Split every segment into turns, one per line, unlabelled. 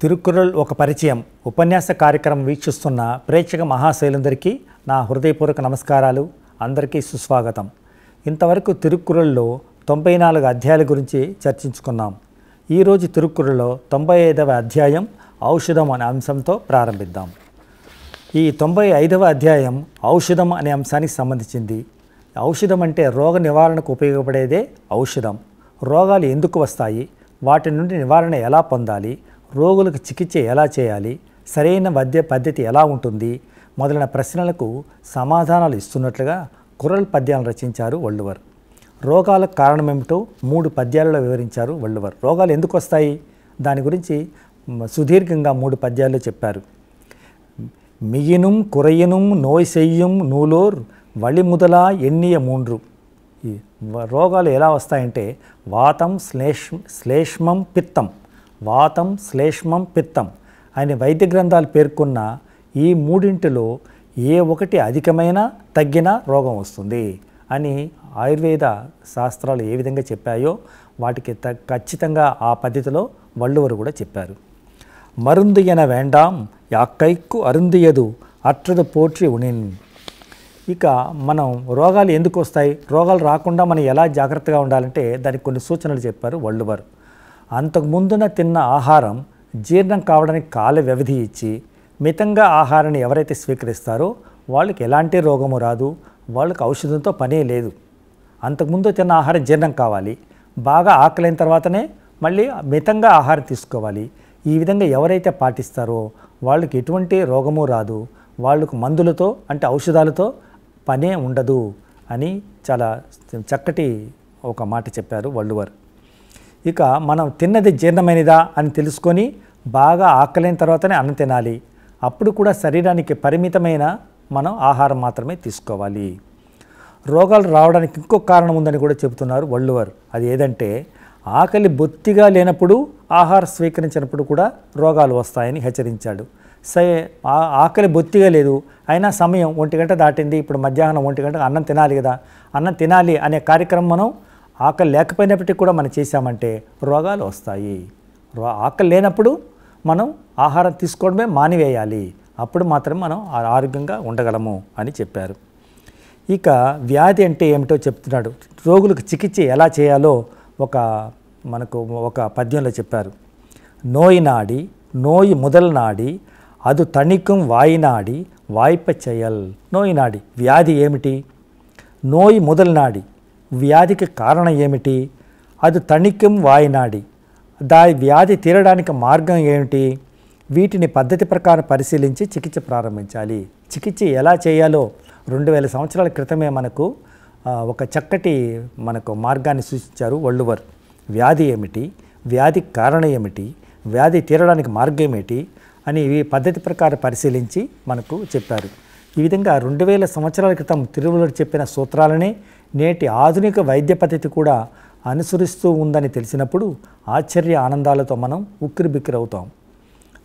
తిరుక్కురల్ ఒక పరిచయం ఉపన్యాస కార్యక్రమం వీక్షిస్తున్న ప్రేక్షక మహాశైలందరికీ నా హృదయపూర్వక నమస్కారాలు. అందరికీ సుస్వాగతం. ఇంతవరకు తిరుక్కురల్లో 94 అధ్యాయాల గురించి చర్చించుకున్నాం. ఈరోజు తిరుక్కురల్లో 95వ అధ్యాయం ఔషధం అనే అంశంతో ప్రారంభిద్దాం. ఈ 95వ అధ్యాయం ఔషధం అనే అంశానికి సంబంధించింది. ఔషధం అంటే రోగ నివారణకు ఉపయోగపడేదే ఔషధం. రోగాలు ఎందుకు వస్తాయి, వాటి నుండి నివారణ ఎలా పొందాలి, రోగులకు చికిత్స ఎలా చేయాలి, సరైన వైద్య పద్ధతి ఎలా ఉంటుంది మొదలైన ప్రశ్నలకు సమాధానాలు ఇస్తున్నట్లుగా కురల్ పద్యాలను రచించారు వల్లువర్. రోగాలకు కారణమేమిటో 3 పద్యాలలో వివరించారు వల్లువర్. రోగాలు ఎందుకు వస్తాయి దాని గురించి సుదీర్ఘంగా 3 పద్యాల్లో చెప్పారు. మిగినుం కురయనుం నోయ్ సెయ్యం నూలోర్ వళి ముదలా ఎన్నియ మూండ్రు. ఈ రోగాలు ఎలా వస్తాయంటే వాతం శ్లేష్మం పిత్తం, వాతం శ్లేష్మం పిత్తం అనే వైద్య గ్రంథాలు పేర్కొన్న ఈ మూడింటిలో ఏ ఒకటి అధికమైనా తగ్గినా రోగం వస్తుంది అని ఆయుర్వేద శాస్త్రాలు ఏ విధంగా చెప్పాయో వాటికి ఖచ్చితంగా ఆ పద్ధతిలో వల్లువరు కూడా చెప్పారు. మరుందు ఎన వేండాం యాక్కైక్కు అరుందియదు అట్రదు పోట్రి ఉనిన్. ఇక మనం రోగాలు ఎందుకు వస్తాయి, రోగాలు రాకుండా మనం ఎలా జాగ్రత్తగా ఉండాలంటే దానికి కొన్ని సూచనలు చెప్పారు వల్లువర్. అంతకుముందున తిన్న ఆహారం జీర్ణం కావడానికి కాల వ్యవధి ఇచ్చి మితంగా ఆహారాన్ని ఎవరైతే స్వీకరిస్తారో వాళ్ళకి ఎలాంటి రోగము రాదు, వాళ్ళకి ఔషధంతో పనే లేదు. అంతకుముందు తిన్న ఆహారం జీర్ణం కావాలి, బాగా ఆకలైన తర్వాతనే మళ్ళీ మితంగా ఆహారం తీసుకోవాలి. ఈ విధంగా ఎవరైతే పాటిస్తారో వాళ్ళకి ఎటువంటి రోగము రాదు, వాళ్ళకు మందులతో అంటే ఔషధాలతో పనే ఉండదు అని చాలా చక్కటి ఒక మాట చెప్పారు వల్లువర్. ఇక మనం తిన్నది జీర్ణమైనదా అని తెలుసుకొని బాగా ఆకలైన తర్వాతనే అన్నం తినాలి. అప్పుడు కూడా శరీరానికి పరిమితమైన మనం ఆహారం మాత్రమే తీసుకోవాలి. రోగాలు రావడానికి ఇంకొక కారణం ఉందని కూడా చెబుతున్నారు వల్లువర్. అది ఏదంటే ఆకలి బొత్తిగా లేనప్పుడు ఆహారం స్వీకరించినప్పుడు కూడా రోగాలు వస్తాయని హెచ్చరించాడు. ఆకలి బొత్తిగా లేదు అయినా సమయం 1 గంట దాటింది, ఇప్పుడు మధ్యాహ్నం 1 గంటకు అన్నం తినాలి కదా, అన్నం తినాలి అనే కార్యక్రమం మనం ఆకలి లేకపోయినప్పటికీ కూడా మనం చేశామంటే రోగాలు వస్తాయి. ఆకలి లేనప్పుడు మనం ఆహారం తీసుకోవడమే మానివేయాలి, అప్పుడు మాత్రమే మనం ఆరోగ్యంగా ఉండగలము అని చెప్పారు. ఇక వ్యాధి అంటే ఏమిటో చెప్తున్నాడు. రోగులకు చికిత్స ఎలా చేయాలో మనకు ఒక పద్యంలో చెప్పారు. నోయి నాడి నోయి ముదల్ నాడి అది తణికం వాయినాడి వాయిప చేయల్. నోయి నాడి వ్యాధి ఏమిటి, నోయి ముదల్ నాడి వ్యాధికి కారణం ఏమిటి, అది తణికం వాయినాడి వ్యాధి తీరడానికి మార్గం ఏమిటి, వీటిని పద్ధతి ప్రకారం పరిశీలించి చికిత్స ప్రారంభించాలి. చికిత్స ఎలా చేయాలో 2000 సంవత్సరాల క్రితమే మనకు ఒక చక్కటి మార్గాన్ని సూచించారు వల్లువర్. వ్యాధి ఏమిటి, వ్యాధికి కారణం ఏమిటి, వ్యాధి తీరడానికి మార్గం ఏమిటి అని ఈ పద్ధతి ప్రకారం పరిశీలించి మనకు చెప్పారు. ఈ విధంగా 2000 సంవత్సరాల క్రితం తిరుమలలో చెప్పిన సూత్రాలనే నేటి ఆధునిక వైద్య పద్ధతి కూడా అనుసరిస్తూ ఉందని తెలిసినప్పుడు ఆశ్చర్య ఆనందాలతో మనం ఉక్కిరిబిక్కిరవుతాం.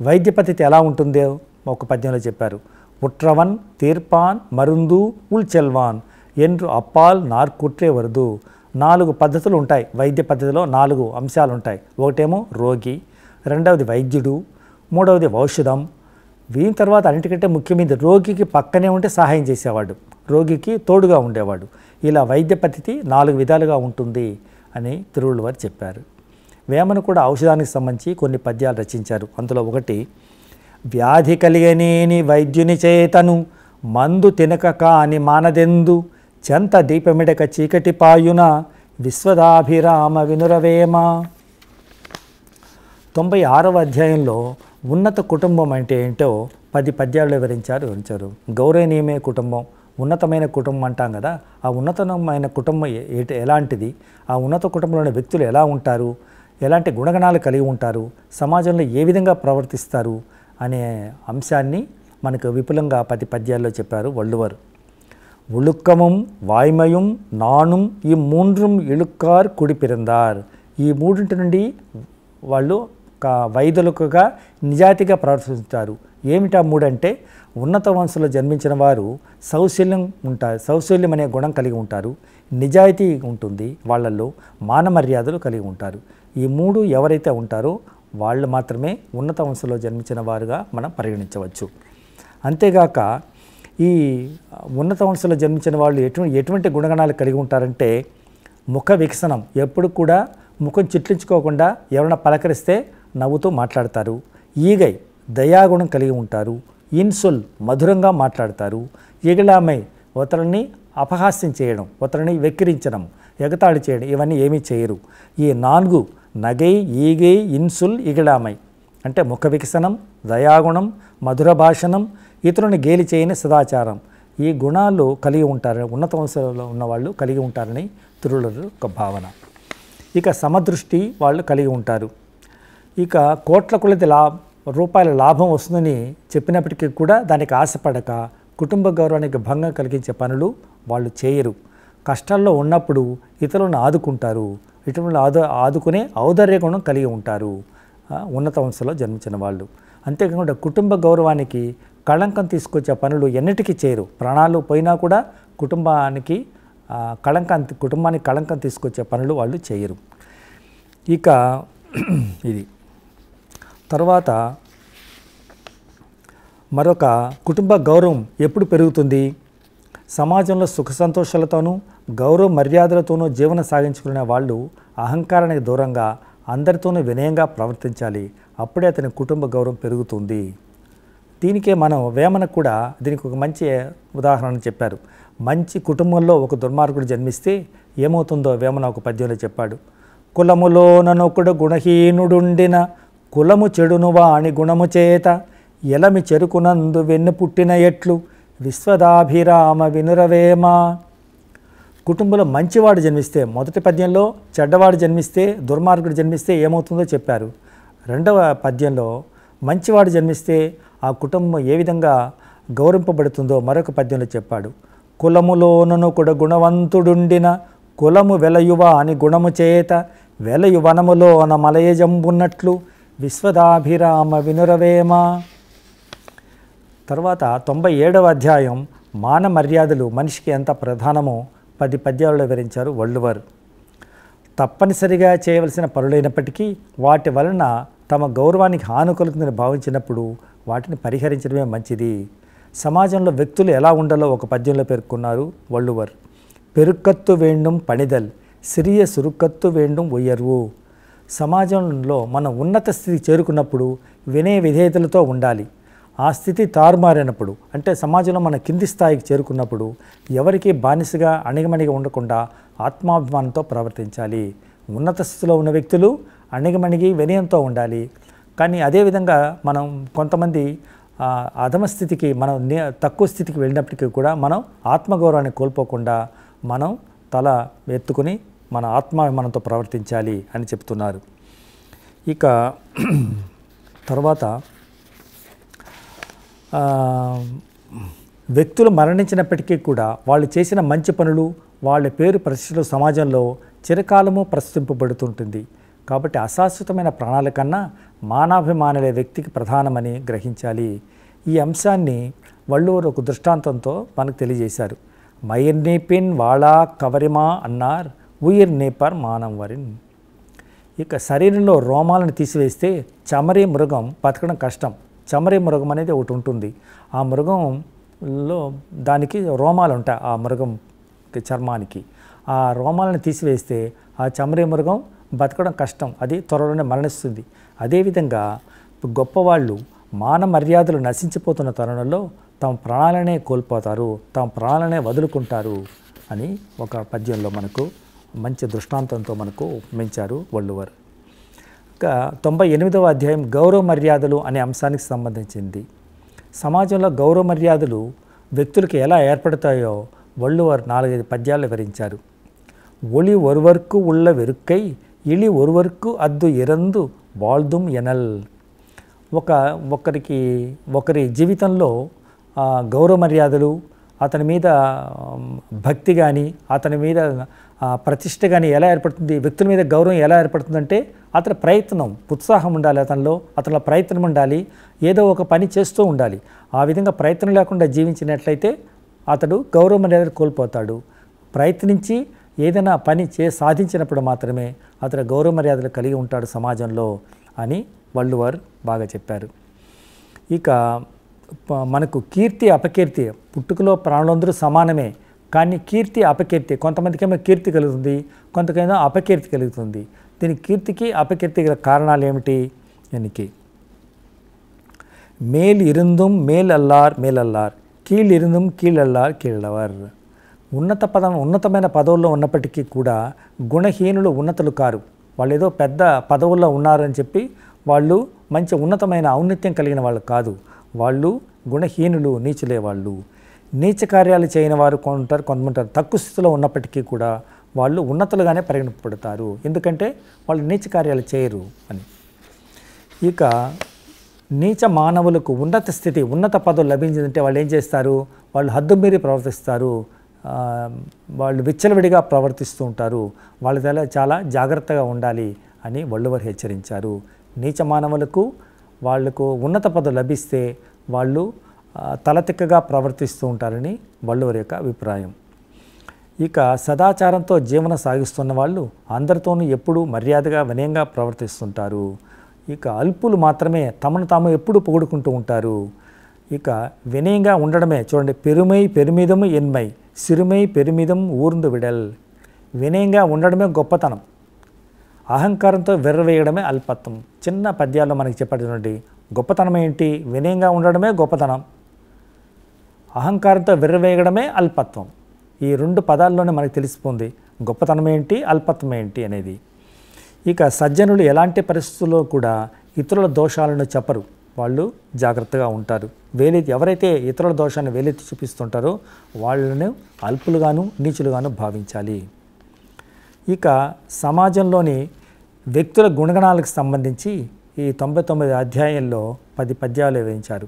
వైద్య పద్ధతి ఎలా ఉంటుందో ఒక పద్యంలో చెప్పారు. ఉట్రవన్ తీర్పాన్ మరుందు ఉల్చెల్వాన్ ఎండ్రు అప్పాల్ నార్కుట్రే వరదు. 4 పద్ధతులు ఉంటాయి వైద్య పద్ధతిలో, 4 అంశాలు ఉంటాయి. ఒకటేమో రోగి, రెండవది వైద్యుడు, మూడవది ఔషధం, వీని తర్వాత అన్నిటికంటే ముఖ్యమైనది రోగికి పక్కనే ఉంటే సహాయం చేసేవాడు, రోగికి తోడుగా ఉండేవాడు. ఇలా వైద్య పద్ధతి 4 విధాలుగా ఉంటుంది అని తిరువళ్ళువారు చెప్పారు. వేమన కూడా ఔషధానికి సంబంధించి కొన్ని పద్యాలు రచించారు. అందులో ఒకటి, వ్యాధి కలిగనేని వైద్యుని చేతను మందు తినక కాని మానదెందు చెంత దీపమిడక చీకటి పాయున విశ్వదాభిరామ వినురవేమ. 96వ అధ్యాయంలో ఉన్నత కుటుంబం అంటే ఏంటో 10 పద్యాల్లో వివరించారు. గౌరవనీయమైన కుటుంబం, ఉన్నతమైన కుటుంబం అంటాం కదా, ఆ ఉన్నతమైన కుటుంబం ఎలాంటిది, ఆ ఉన్నత కుటుంబంలోని వ్యక్తులు ఎలా ఉంటారు, ఎలాంటి గుణగణాలు కలిగి ఉంటారు, సమాజంలో ఏ విధంగా ప్రవర్తిస్తారు అనే అంశాన్ని మనకు విపులంగా 10 పద్యాల్లో చెప్పారు వల్లువర్. ఉళుక్కముం వాய்மையும் నాణుం ఈ మూండ్రం ఇళుక్కార్ కుడి పిరందార్. ఈ మూడింటి నుండి వాళ్ళు వైద్యులుగా నిజాయితీగా ప్రవర్తిస్తారు. ఏమిటా 3 అంటే ఉన్నత వంశంలో జన్మించిన వారు సౌశల్యం అనే గుణం కలిగి ఉంటారు, నిజాయితీ ఉంటుంది వాళ్ళల్లో, మానమర్యాదలు కలిగి ఉంటారు. ఈ 3 ఎవరైతే ఉంటారో వాళ్ళు మాత్రమే ఉన్నత వంశంలో జన్మించిన వారుగా మనం పరిగణించవచ్చు. అంతేగాక ఈ ఉన్నత వంశంలో జన్మించిన వాళ్ళు ఎటువంటి గుణగణాలు కలిగి ఉంటారంటే ముఖ వికసనం, ఎప్పుడు కూడా ముఖం చిట్లించుకోకుండా ఎవరైనా పలకరిస్తే నవ్వుతూ మాట్లాడతారు. ఈగై దయాగుణం కలిగి ఉంటారు. ఇన్సుల్ మధురంగా మాట్లాడతారు. ఇగళామై ఒకరిని అపహాస్యం చేయడం, ఒకరిని వెక్కిరించడం, ఎగతాళి చేయడం ఇవన్నీ ఏమీ చేయరు. ఈ 4 నగై ఈగై ఇన్సుల్ ఇగళామై అంటే ముఖ వికసనం, దయాగుణం, మధుర భాషణం, ఇతరుని గేలి చేయని సదాచారం, ఈ గుణాలు కలిగి ఉంటారని ఉన్నత వంశంలో ఉన్నవాళ్ళు కలిగి ఉంటారని తిరువళ్ళూరు ఒక భావన. ఇక సమదృష్టి వాళ్ళు కలిగి ఉంటారు. ఇక కోట్ల కొలది రూపాయల లాభం వస్తుందని చెప్పినప్పటికీ కూడా దానికి ఆశపడక కుటుంబ గౌరవానికి భంగం కలిగించే పనులు వాళ్ళు చేయరు. కష్టాల్లో ఉన్నప్పుడు ఇతరులను ఆదుకుంటారు. ఇతరులను ఆదుకునే ఔదార్య గుణం కలిగి ఉంటారు ఉన్నత వంశంలో జన్మించిన వాళ్ళు. అంతేకాకుండా కుటుంబ గౌరవానికి కళంకం తీసుకొచ్చే పనులు ఎన్నిటికీ చేయరు. ప్రాణాలు పోయినా కూడా కుటుంబానికి కళంకం తీసుకొచ్చే పనులు వాళ్ళు చేయరు. ఇక ఇది తర్వాత మరొక కుటుంబ గౌరవం ఎప్పుడు పెరుగుతుంది? సమాజంలో సుఖ సంతోషాలతోనూ గౌరవ మర్యాదలతోనూ జీవనం సాగించుకునే వాళ్ళు అహంకారానికి దూరంగా అందరితోనూ వినయంగా ప్రవర్తించాలి. అప్పుడే అతని కుటుంబ గౌరవం పెరుగుతుంది. దీనికే మనం వేమన కూడా దీనికి ఒక మంచి ఉదాహరణ చెప్పారు. మంచి కుటుంబంలో ఒక దుర్మార్గుడు జన్మిస్తే ఏమవుతుందో వేమన ఒక పద్యంలో చెప్పాడు. కులములోననొకడు గుణహీనుడుండిన కులము చెడును వాని గుణము చేత ఎలమి చెరుకునందు వెన్ను పుట్టిన ఎట్లు విశ్వదాభిరామ వినురవేమ. కుటుంబంలో మంచివాడు జన్మిస్తే, మొదటి పద్యంలో చెడ్డవాడు జన్మిస్తే, దుర్మార్గుడు జన్మిస్తే ఏమవుతుందో చెప్పారు. రెండవ పద్యంలో మంచివాడు జన్మిస్తే ఆ కుటుంబం ఏ విధంగా గౌరవింపబడుతుందో మరొక పద్యంలో చెప్పాడు. కులములోనను కూడా గుణవంతుడుండిన కులము వెలయువ అని గుణము చేత వెలయు వనములో అన మలయజంబున్నట్లు విశ్వదాభిరామ వినురవేమ. తర్వాత 97వ అధ్యాయం మాన మర్యాదలు మనిషికి ఎంత ప్రధానమో 10 పద్యాలలో వివరించారు వల్లువర్. తప్పనిసరిగా చేయవలసిన పనులైనప్పటికీ వాటి వలన తమ గౌరవానికి హాని కలుగుతుందని భావించినప్పుడు వాటిని పరిహరించడమే మంచిది. సమాజంలో వ్యక్తులు ఎలా ఉండాలో ఒక పద్యంలో పేర్కొన్నారు వల్లువర్. పెరుక్కత్తు వేండం పణిదల్ సిరియ సురుక్కత్తు వేండం ఉయర్వు. సమాజంలో మనం ఉన్నత స్థితికి చేరుకున్నప్పుడు వినయ విధేయతలతో ఉండాలి. ఆ స్థితి తారుమారినప్పుడు అంటే సమాజంలో మన కింది స్థాయికి చేరుకున్నప్పుడు ఎవరికి బానిసగా అణిగమణిగా ఉండకుండా ఆత్మాభిమానంతో ప్రవర్తించాలి. ఉన్నత స్థితిలో ఉన్న వ్యక్తులు అణిగమణిగి వినయంతో ఉండాలి. కానీ అదేవిధంగా మనం కొంతమంది అధమ స్థితికి మనం తక్కువ స్థితికి వెళ్ళినప్పటికీ కూడా మనం ఆత్మగౌరవాన్ని కోల్పోకుండా మనం తల ఎత్తుకుని మన ఆత్మాభిమానంతో ప్రవర్తించాలి అని చెప్తున్నారు. ఇక తర్వాత వ్యక్తులు మరణించినప్పటికీ కూడా వాళ్ళు చేసిన మంచి పనులు వాళ్ళ పేరు ప్రతిష్టలు సమాజంలో చిరకాలము ప్రస్తుతింపబడుతుంటుంది. కాబట్టి అశాశ్వతమైన ప్రాణాల కన్నా మానాభిమానులే వ్యక్తికి ప్రధానమని గ్రహించాలి. ఈ అంశాన్ని వల్లువర్ ఒక దృష్టాంతంతో మనకు తెలియజేశారు. మయిర్ నీపిన్ వాళా కవరిమా అన్నార్ ఉయిర్ నీపర్ మానం వరిన్. ఇక శరీరంలో రోమాలను తీసివేస్తే చమరీ మృగం బతకడం కష్టం. చమరీ మృగం అనేది ఒకటి ఉంటుంది. ఆ మృగంలో దానికి రోమాలు ఉంటాయి. ఆ మృగం చర్మానికి ఆ రోమాలను తీసివేస్తే ఆ చమరీ మృగం బతకడం కష్టం, అది త్వరలోనే మరణిస్తుంది. అదేవిధంగా గొప్పవాళ్ళు మాన మర్యాదలు నశించిపోతున్న తరుణంలో తమ ప్రాణాలనే కోల్పోతారు, తమ ప్రాణాలనే వదులుకుంటారు అని ఒక పద్యంలో మనకు మంచి దృష్టాంతంతో మనకు ఉపమించారు వల్లువర్. ఇంకా 98వ అధ్యాయం గౌరవ మర్యాదలు అనే అంశానికి సంబంధించింది. సమాజంలో గౌరవ మర్యాదలు వ్యక్తులకు ఎలా ఏర్పడతాయో వల్లువర్ 4-5 పద్యాలు వివరించారు. ఒళి ఒరువర్కు ఉళ్ళ వెరుక్కై ఇళి ఒరువర్కు అద్దు ఇరందు వాళ్దుం ఎనల్. ఒకరి జీవితంలో గౌరవ మర్యాదలు, అతని మీద భక్తి కానీ అతని మీద ప్రతిష్ట కానీ ఎలా ఏర్పడుతుంది, వ్యక్తుల మీద గౌరవం ఎలా ఏర్పడుతుందంటే అతని ప్రయత్నం, ఉత్సాహం ఉండాలి, అతనిలో ప్రయత్నం ఉండాలి, ఏదో ఒక పని చేస్తూ ఉండాలి. ఆ విధంగా ప్రయత్నం లేకుండా జీవించినట్లయితే అతడు గౌరవ మర్యాదలు కోల్పోతాడు. ప్రయత్నించి ఏదైనా పని సాధించినప్పుడు మాత్రమే అతను గౌరవ మర్యాదలు కలిగి ఉంటాడు సమాజంలో అని వள்లువర్ బాగా చెప్పారు. ఇక మనకు కీర్తి అపకీర్తి, పుట్టుకలో ప్రాణులందరూ సమానమే, కానీ కీర్తి అపకీర్తి, కొంతమందికేమో కీర్తి కలుగుతుంది, కొంతకేమో అపకీర్తి కలుగుతుంది. దీని కీర్తికి అపకీర్తి గల కారణాలు ఏమిటి? ఎనికి మేల్ ఇరుందుం మేల్ అల్లార్ మేల్ అల్లార్, కీల్ ఇరుందుం కీల్ అల్లార్ కీళ్ళవర్. ఉన్నతమైన పదవుల్లో ఉన్నప్పటికీ కూడా గుణహీనులు ఉన్నతులు కారు. వాళ్ళు ఏదో పెద్ద పదవుల్లో ఉన్నారని చెప్పి వాళ్ళు మంచి ఉన్నతమైన ఔన్నత్యం కలిగిన వాళ్ళు కాదు. వాళ్ళు గుణహీనులు, నీచులే. వాళ్ళు నీచ కార్యాలు చేయని వారు కొంతమంటారు. తక్కువ స్థితిలో ఉన్నప్పటికీ కూడా వాళ్ళు ఉన్నతులుగానే పరిగణింపబడతారు, ఎందుకంటే వాళ్ళు నీచ కార్యాలు చేయరు అని. ఇక నీచ మానవులకు ఉన్నత స్థితి, ఉన్నత పదవులు లభించిందంటే వాళ్ళు ఏం చేస్తారు? వాళ్ళు హద్దు మీరి ప్రవర్తిస్తారు, వాళ్ళు విచ్చలవిడిగా ప్రవర్తిస్తూ ఉంటారు. వాళ్ళ దగ్గర చాలా జాగ్రత్తగా ఉండాలి అని వள்లువర్ హెచ్చరించారు. నీచ మానవులకు వాళ్లకు ఉన్నత పదవి లభిస్తే వాళ్ళు తలతిక్కగా ప్రవర్తిస్తూ ఉంటారని వள்లువర్ యొక్క అభిప్రాయం. ఇక సదాచారంతో జీవనం సాగిస్తున్న వాళ్ళు అందరితోనూ ఎప్పుడూ మర్యాదగా వినయంగా ప్రవర్తిస్తుంటారు. ఇక అల్పులు మాత్రమే తమను తాము ఎప్పుడూ పొగుడుకుంటూ ఉంటారు. ఇక వినయంగా ఉండడమే చూడండి, పెరుమై పెరుమిదం ఎన్మై సిరుమై పెరుమిదం ఊర్ందు విడల్. వినయంగా ఉండడమే గొప్పతనం, అహంకారంతో వెర్రవేయడమే అల్పత్వం. చిన్న పద్యాల్లో మనకి చెప్పాడు చూడండి, గొప్పతనం ఏంటి? వినయంగా ఉండడమే గొప్పతనం, అహంకారంతో వెర్రవేయడమే అల్పత్వం. ఈ రెండు పదాల్లోనే మనకు తెలిసిపోతుంది గొప్పతనం ఏంటి, అల్పత్వం ఏంటి అనేది. ఇక సజ్జనులు ఎలాంటి పరిస్థితుల్లో కూడా ఇతరుల దోషాలను చెప్పరు, వాళ్ళు జాగ్రత్తగా ఉంటారు. ఎవరైతే ఇతరుల దోషాన్ని వేలెత్తి చూపిస్తుంటారో వాళ్ళను అల్పులుగాను నీచులుగాను భావించాలి. ఇక సమాజంలోని వ్యక్తుల గుణగణాలకు సంబంధించి ఈ 99 అధ్యాయంలో 10 పద్యాలు వివరించారు.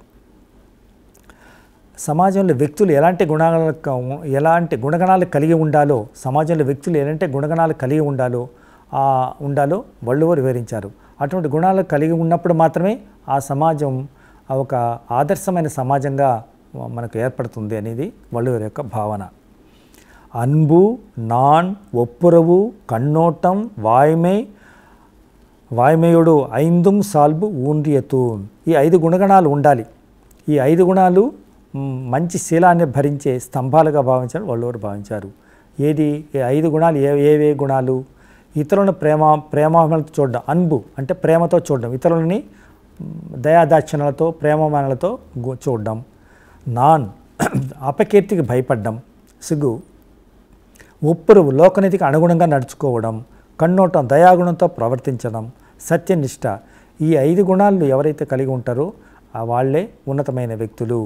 సమాజంలో వ్యక్తులు ఎలాంటి గుణగణాలు కలిగి ఉండాలో, సమాజంలో వ్యక్తులు ఎలాంటి గుణగణాలు కలిగి ఉండాలో వள்లువర్ వివరించారు. అటువంటి గుణాలు కలిగి ఉన్నప్పుడు మాత్రమే ఆ సమాజం ఒక ఆదర్శమైన సమాజంగా మనకు ఏర్పడుతుంది అనేది వள்లువర్ యొక్క భావన. అన్బు, నాన్, ఒప్పురవు, కన్నోటం, వాయ్మయుడు, ఐందుం సాల్బు ఊండ్రియతూన్. ఈ 5 గుణగణాలు ఉండాలి. ఈ 5 గుణాలు మంచి శీలాన్ని భరించే స్తంభాలుగా భావించారు వள்లువర్ భావించారు. ఏది ఈ 5 గుణాలు? ఏవే గుణాలు? ఇతరులను ప్రేమాభిమానాలతో చూడడం, అన్బు అంటే ప్రేమతో చూడడం, ఇతరులని దయాదాక్షిణ్యాలతో ప్రేమాభిమానాలతో చూడడం. నాన్ అపకీర్తికి భయపడడం, సిగ్గు. ఒప్పురువు లోకనీతికి అనుగుణంగా నడుచుకోవడం. కన్నోటం దయాగుణంతో ప్రవర్తించడం. సత్యనిష్ట. ఈ 5 గుణాలను ఎవరైతే కలిగి ఉంటారో వాళ్ళే ఉన్నతమైన వ్యక్తులు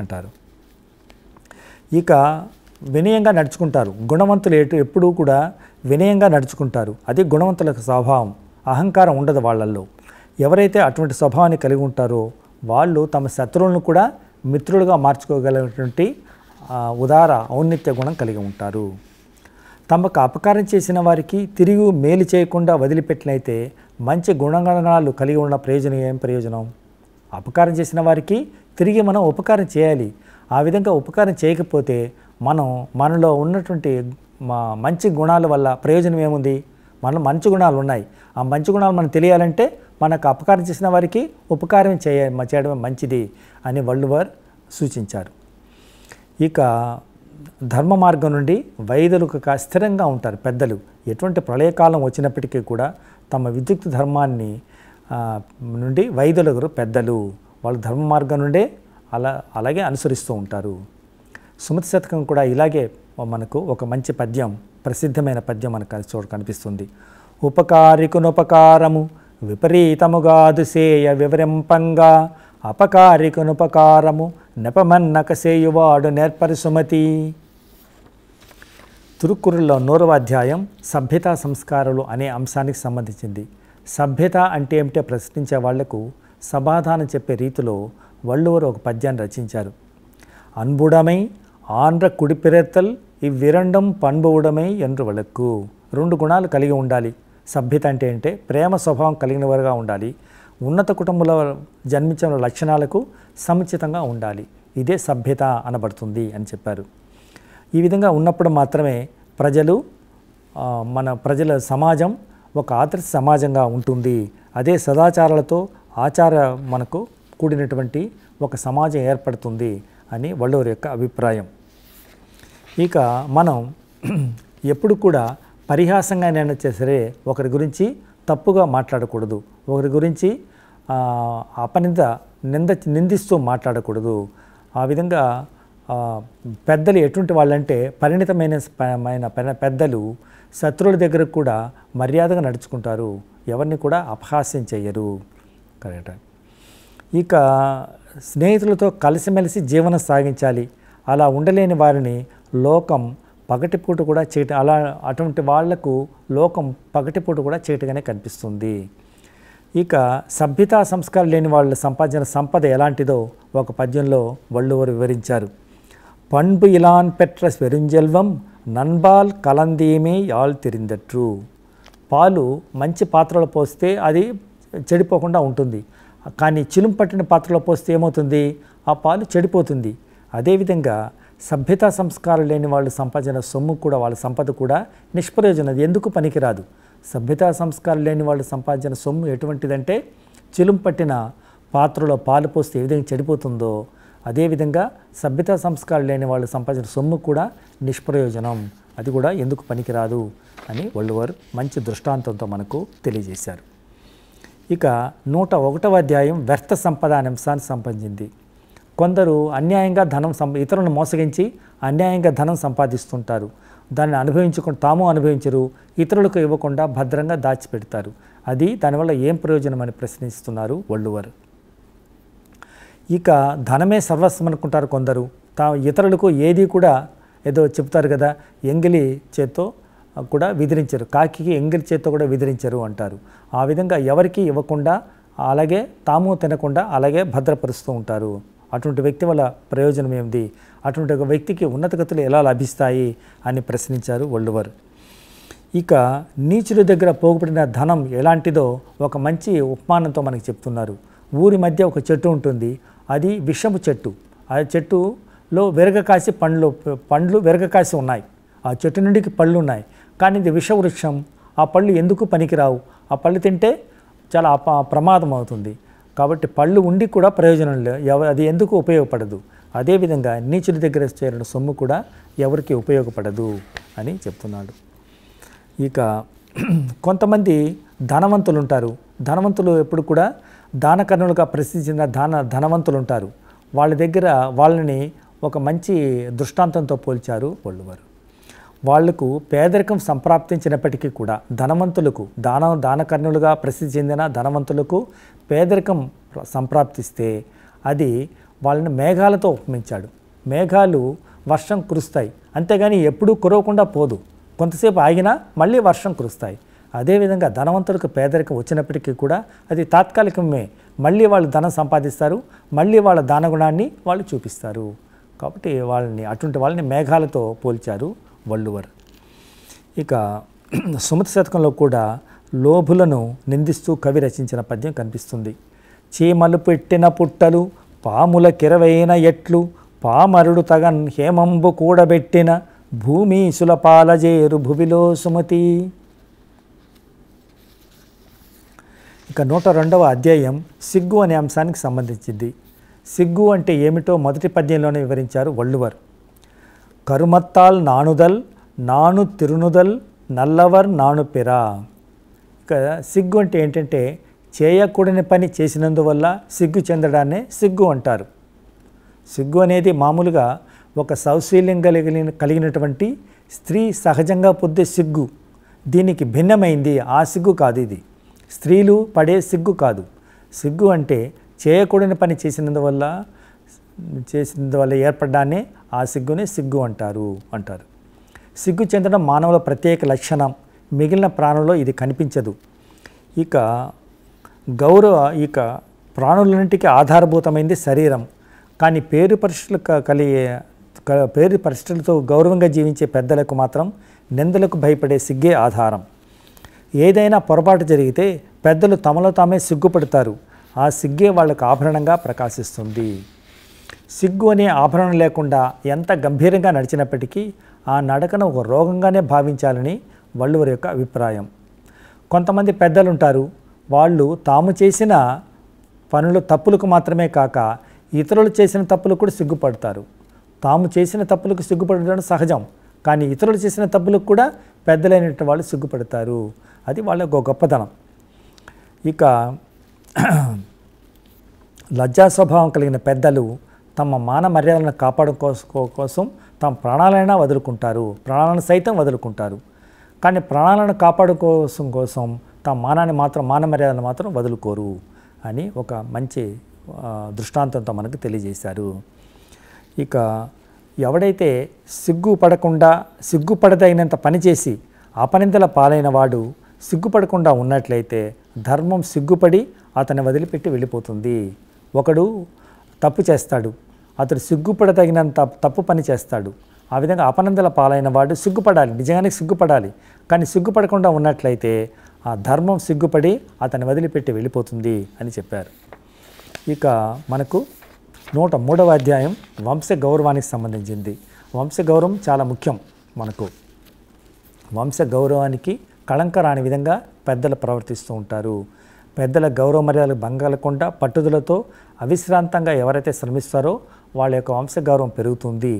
అంటారు. ఇక వినయంగా నడుచుకుంటారు. గుణవంతులు ఎప్పుడూ కూడా వినయంగా నడుచుకుంటారు, అది గుణవంతులకు స్వభావం. అహంకారం ఉండదు వాళ్ళల్లో. ఎవరైతే అటువంటి స్వభావాన్ని కలిగి ఉంటారో వాళ్ళు తమ శత్రువులను కూడా మిత్రులుగా మార్చుకోగలిగినటువంటి ఉదార ఔన్నత్య గుణం కలిగి ఉంటారు. తమకు అపకారం చేసిన వారికి తిరిగి మేలు చేయకుండా వదిలిపెట్టినైతే మంచి గుణగణాలు కలిగి ఉన్న ప్రయోజనం ఏం ప్రయోజనం? అపకారం చేసిన వారికి తిరిగి మనం ఉపకారం చేయాలి. ఆ విధంగా ఉపకారం చేయకపోతే మనలో ఉన్నటువంటి మంచి గుణాల వల్ల ప్రయోజనం ఏముంది? మనలో మంచి గుణాలు ఉన్నాయి. ఆ మంచి గుణాలు మనకు తెలియాలంటే మనకు అపకారం చేసిన వారికి ఉపకారం చేయడమే మంచిది అని వள்లువర్ సూచించారు. ఇక ధర్మ మార్గం నుండి వైదొలుగక స్థిరంగా ఉంటారు పెద్దలు. ఎటువంటి ప్రళయకాలం వచ్చినప్పటికీ కూడా తమ విద్యుక్త ధర్మాన్ని నుండి వైదొలుగరు పెద్దలు. వాళ్ళు ధర్మ మార్గం నుండే అలాగే అనుసరిస్తూ ఉంటారు. సుమతి శతకం కూడా ఇలాగే మనకు ఒక మంచి పద్యం, ప్రసిద్ధమైన పద్యం మనకు కనిపిస్తుంది. ఉపకారికునుపకారము విపరీతముగాదు సేయ వివరింపంగా అపకారికునుపకారము నెపమన్నక సేయువాడు నేర్పరి సుమతి. తిరుక్కురల్లో 100వ అధ్యాయం సభ్యతా సంస్కారాలు అనే అంశానికి సంబంధించింది. సభ్యత అంటే ఏమిటో ప్రశ్నించే వాళ్లకు సమాధానం చెప్పే రీతిలో వள்లువర్ ఒక పద్యాన్ని రచించారు. అన్బుడమై ఆంధ్ర కుడిపిరెత్తల్ ఇవ్విరండం పண்புవుడమై என்று వళక్కు. 2 గుణాలు కలిగి ఉండాలి. సభ్యత అంటే ప్రేమ స్వభావం కలిగిన వారుగా ఉండాలి. ఉన్నత కుటుంబంలో జన్మించిన లక్షణాలకు సముచితంగా ఉండాలి. ఇదే సభ్యత అనబడుతుంది అని చెప్పారు. ఈ విధంగా ఉన్నప్పుడు మాత్రమే ప్రజల సమాజం ఒక ఆదర్శ సమాజంగా ఉంటుంది. అదే సదాచారాలతో ఆచార మనకు కూడినటువంటి ఒక సమాజం ఏర్పడుతుంది అని వల్లూరి యొక్క అభిప్రాయం. ఇక మనం ఎప్పుడు కూడా పరిహాసంగా నేను సరే ఒకరి గురించి తప్పుగా మాట్లాడకూడదు, ఒకరి గురించి నిందిస్తూ మాట్లాడకూడదు. ఆ విధంగా పెద్దలు ఎటువంటి వాళ్ళంటే పరిణితమైన పెద్దలు శత్రువుల దగ్గర కూడా మర్యాదగా నడుచుకుంటారు, ఎవరిని కూడా అపహాస్యం చేయరు. కరెక్ట్. ఇక స్నేహితులతో కలిసిమెలిసి జీవనం సాగించాలి. అలా ఉండలేని వారిని లోకం పగటిపూట కూడా అటువంటి వాళ్లకు లోకం పగటిపూట కూడా చీటగానే కనిపిస్తుంది. ఇక సభ్యతా సంస్కారం లేని వాళ్ళ సంపాదించిన సంపద ఎలాంటిదో ఒక పద్యంలో వల్లూరు వివరించారు. పண்பு ఇలాన్ పెట్ర స్వెరుంజెల్వం నన్బాల్ కలందీమే యాల్ తిరిందట్రు. పాలు మంచి పాత్రలో పోస్తే అది చెడిపోకుండా ఉంటుంది, కానీ చిలుం పట్టిన పాత్రలో పోస్తే ఏమవుతుంది, ఆ పాలు చెడిపోతుంది. అదేవిధంగా సభ్యతా సంస్కారం లేని వాళ్ళు సంపాదించిన సొమ్ము కూడా, వాళ్ళ సంపద కూడా నిష్ప్రయోజనం, ఎందుకు పనికిరాదు. సభ్యతా సంస్కారం లేని వాళ్ళు సంపాదించిన సొమ్ము ఎటువంటిదంటే చిలుం పట్టిన పాత్రలో పాలు పోస్తే ఏ విధంగా చెడిపోతుందో అదేవిధంగా సభ్యతా సంస్కారం లేని వాళ్ళు సంపాదించిన సొమ్ము కూడా నిష్ప్రయోజనం, అది కూడా ఎందుకు పనికిరాదు అని వల్లూరు మంచి దృష్టాంతంతో మనకు తెలియజేశారు. ఇక 101వ అధ్యాయం వ్యర్థ సంపద అనే అంశాన్ని సంపాదించింది. కొందరు అన్యాయంగా ఇతరులను మోసగించి అన్యాయంగా ధనం సంపాదిస్తుంటారు. దాన్ని అనుభవించకుండా తాము అనుభవించరు, ఇతరులకు ఇవ్వకుండా భద్రంగా దాచిపెడతారు. దానివల్ల ఏం ప్రయోజనం అని ప్రశ్నిస్తున్నారు వల్లూరు. ఇక ధనమే సర్వస్వం అనుకుంటారు కొందరు. ఇతరులకు ఏది కూడా ఏదో చెప్తారు కదా, ఎంగిలి చేత్తో కూడా విదిరించరు, కాకి ఎంగిలి చేత్తో కూడా విదిరించరు అంటారు. ఆ విధంగా ఎవరికి ఇవ్వకుండా అలాగే తాము తినకుండా అలాగే భద్రపరుస్తూ ఉంటారు. అటువంటి వ్యక్తి వల్ల ప్రయోజనం ఏమిటి, అటువంటి ఒక వ్యక్తికి ఉన్నతగతులు ఎలా లభిస్తాయి అని ప్రశ్నించారు వల్లూరు. ఇక నీచుల దగ్గర పోగుపడిన ధనం ఎలాంటిదో ఒక మంచి ఉపమానంతో మనకి చెప్తున్నారు. ఊరి మధ్య ఒక చెట్టు ఉంటుంది, అది విషము చెట్టు. ఆ చెట్టులో విరగకాసి పండ్లు విరగకాసి ఉన్నాయి, ఆ చెట్టు నుండికి పళ్ళు ఉన్నాయి, కానీ ఇది విషవృక్షం. ఆ పళ్ళు ఎందుకు పనికిరావు, ఆ పళ్ళు తింటే చాలా ప్రమాదం అవుతుంది. కాబట్టి పళ్ళు ఉండి కూడా ప్రయోజనం లేదు, అది ఎందుకు ఉపయోగపడదు. అదేవిధంగా నీచుల దగ్గర చేరిన సొమ్ము కూడా ఎవరికి ఉపయోగపడదు అని చెప్తున్నాడు. ఇక కొంతమంది ధనవంతులు ఉంటారు. ధనవంతులు ఎప్పుడు కూడా దానకర్ణులుగా ప్రసిద్ధి చెందిన ధనవంతులు ఉంటారు. వాళ్ళ దగ్గర వాళ్ళని ఒక మంచి దృష్టాంతంతో పోల్చారు వల్లూరు. వాళ్లకు పేదరికం సంప్రాప్తించినప్పటికీ కూడా ధనవంతులకు దానకర్ణులుగా ప్రసిద్ధి చెందిన ధనవంతులకు పేదరికం సంప్రాప్తిస్తే అది వాళ్ళని మేఘాలతో ఉపమించాడు. మేఘాలు వర్షం కురుస్తాయి, అంతేగాని ఎప్పుడూ కురవకుండా పోదు, కొంతసేపు ఆగినా మళ్ళీ వర్షం కురుస్తాయి. అదేవిధంగా ధనవంతులకు పేదరికం వచ్చినప్పటికీ కూడా అది తాత్కాలికమే, మళ్ళీ వాళ్ళు ధనం సంపాదిస్తారు, మళ్ళీ వాళ్ళ దానగుణాన్ని వాళ్ళు చూపిస్తారు. కాబట్టి అటువంటి వాళ్ళని మేఘాలతో పోల్చారు వల్లూరు. ఇక సుమతి శతకంలో కూడా లోభులను నిందిస్తూ కవి రచించిన పద్యం కనిపిస్తుంది. చీమలు పెట్టిన పుట్టలు పాముల కిరవైన ఎట్లు పామరుడు తగన్ హేమంబు కూడబెట్టిన భూమి సులపాలజేరు భువిలో సుమతి. ఇక 102వ అధ్యాయం సిగ్గు అనే అంశానికి సంబంధించింది. సిగ్గు అంటే ఏమిటో మొదటి పద్యంలోనే వివరించారు వల్లూరు. కరుమత్తాల్ నానుదల్ నాను తిరునుదల్ నల్లవర్ నాను పెరా. ఇక సిగ్గు అంటే ఏంటంటే చేయకూడని పని చేసినందువల్ల సిగ్గు చెందడాన్నే సిగ్గు అంటారు. సిగ్గు అనేది మామూలుగా ఒక సౌశీల్యం కలిగినటువంటి స్త్రీ సహజంగా పొందే సిగ్గు, దీనికి భిన్నమైంది ఆ సిగ్గు కాదు. ఇది స్త్రీలు పడే సిగ్గు కాదు. సిగ్గు అంటే చేయకూడని పని చేసినందువల్ల ఏర్పడ్డానే ఆ సిగ్గునే సిగ్గు అంటారు. సిగ్గు చెందడం మానవుల ప్రత్యేక లక్షణం, మిగిలిన ప్రాణుల్లో ఇది కనిపించదు. ఇక ప్రాణులన్నింటికీ ఆధారభూతమైంది శరీరం, కానీ పేరు పరిస్థితులతో గౌరవంగా జీవించే పెద్దలకు మాత్రం నిందలకు భయపడే సిగ్గే ఆధారం. ఏదైనా పొరపాటు జరిగితే పెద్దలు తమలో తామే సిగ్గుపడతారు, ఆ సిగ్గే వాళ్ళకు ఆభరణంగా ప్రకాశిస్తుంది. సిగ్గు అనే ఆభరణం లేకుండా ఎంత గంభీరంగా నడిచినప్పటికీ ఆ నడకను ఒక రోగంగానే భావించాలని వల్లూరు యొక్క అభిప్రాయం. కొంతమంది పెద్దలు ఉంటారు, వాళ్ళు తాము చేసిన పనులు తప్పులకు మాత్రమే కాక ఇతరులు చేసిన తప్పులకు కూడా సిగ్గుపడతారు. తాము చేసిన తప్పులకు సిగ్గుపడడం సహజం, కానీ ఇతరులు చేసిన తప్పులకు కూడా పెద్దలైనటువంటి వాళ్ళు సిగ్గుపడతారు. అది వాళ్ళ గొప్పతనం. ఇక లజ్జా స్వభావం కలిగిన పెద్దలు తమ మాన మర్యాదలను కోసం తమ ప్రాణాలైనా వదులుకుంటారు, ప్రాణాలను సైతం వదులుకుంటారు. కానీ ప్రాణాలను కోసం తమ మాన మర్యాదలను మాత్రం వదులుకోరు అని ఒక మంచి దృష్టాంతంతో మనకు తెలియజేశారు. ఇక ఎవడైతే సిగ్గుపడదగినంత పనిచేసి అపనిందల పాలైన వాడు సిగ్గుపడకుండా ఉన్నట్లయితే ధర్మం సిగ్గుపడి అతన్ని వదిలిపెట్టి వెళ్ళిపోతుంది. ఒకడు తప్పు చేస్తాడు, అతడు సిగ్గుపడదగినంత తప్పు పని చేస్తాడు. ఆ విధంగా అపనిందల పాలైన వాడు సిగ్గుపడాలి, నిజంగానే సిగ్గుపడాలి. కానీ సిగ్గుపడకుండా ఉన్నట్లయితే ఆ ధర్మం సిగ్గుపడి అతన్ని వదిలిపెట్టి వెళ్ళిపోతుంది అని చెప్పారు. ఇక మనకు 103వ అధ్యాయం వంశ గౌరవానికి సంబంధించింది. వంశ గౌరవం చాలా ముఖ్యం. మనకు వంశ గౌరవానికి కళంక రాని విధంగా పెద్దలు ప్రవర్తిస్తూ ఉంటారు. పెద్దల గౌరవ మర్యాదలు భంగలకుండా పట్టుదలతో అవిశ్రాంతంగా ఎవరైతే శ్రమిస్తారో వాళ్ళ యొక్క వంశ గౌరవం పెరుగుతుంది.